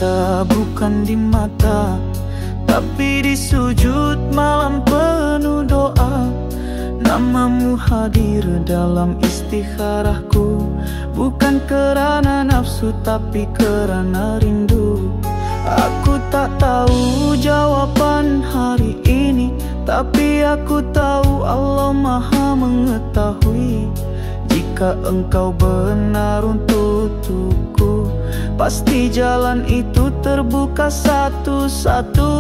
cinta bukan di mata, tapi di sujud malam penuh doa. Namamu hadir dalam istikharahku, bukan kerana nafsu tapi kerana rindu. Aku tak tahu jawaban hari ini, tapi aku tahu Allah Maha mengetahui. Jika engkau benar untukku, pasti jalan itu terbuka satu-satu.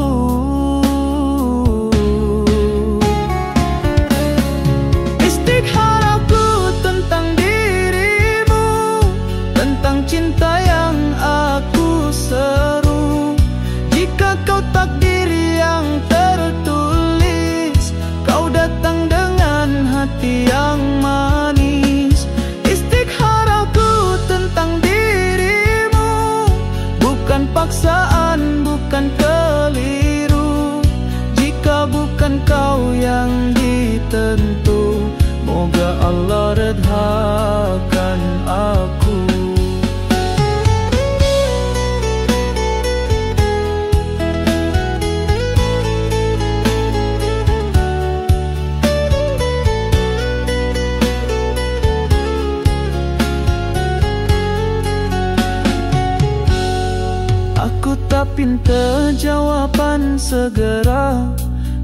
Istikharahku tentang dirimu, tentang cinta yang aku seru. Jika kau takdir yang tertulis, kau datang dengan hati yang manis. Istikharahku tentang dirimu, bukan paksaan, bukan keliru. Jika bukan kau yang ditentu, moga Allah redhakan aku. Aku tak pinta jawapan segera,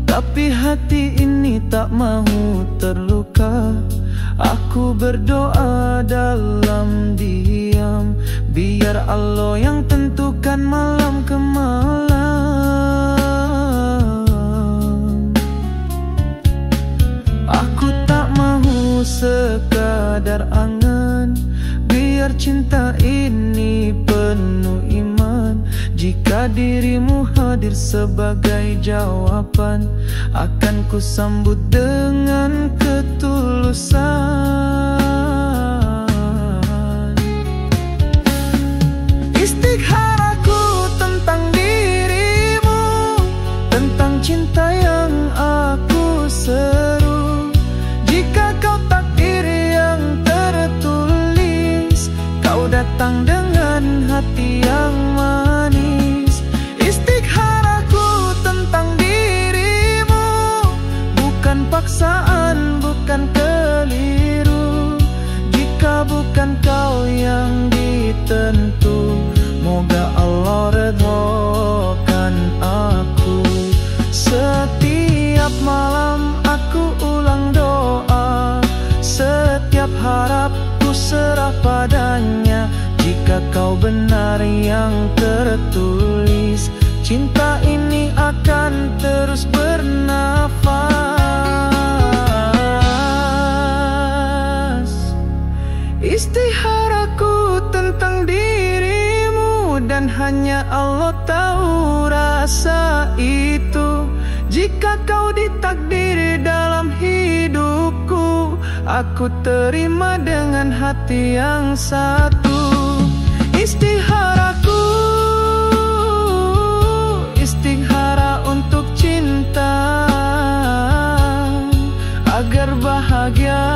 tapi hati ini tak mahu terluka. Aku berdoa dalam diam, biar Allah yang tentukan malam ke malam. Aku tak mahu sekadar angan, biar cinta ini penuh iman. Jika dirimu hadir sebagai jawaban, akan ku sambut dengan ketulusan. Istikharahku tentang dirimu, tentang cinta yang aku seru. Jika kau takdir yang tertulis, kau datang dengan hati yang manis. Istikharahku tentang dirimu, bukan paksaan, bukan keliru. Jika bukan kau yang ditentu, moga Allah redhakan aku. Setiap malam aku ulang doa, setiap harapku serah padanya. Jika kau benar yang tertulis, cinta ini akan terus bernafas. Istikharahku tentang dirimu, dan hanya Allah tahu rasa itu. Jika kau ditakdiri dalam hidupku, aku terima dengan hati yang satu. Istikharahku, istikhara untuk cinta, agar bahagia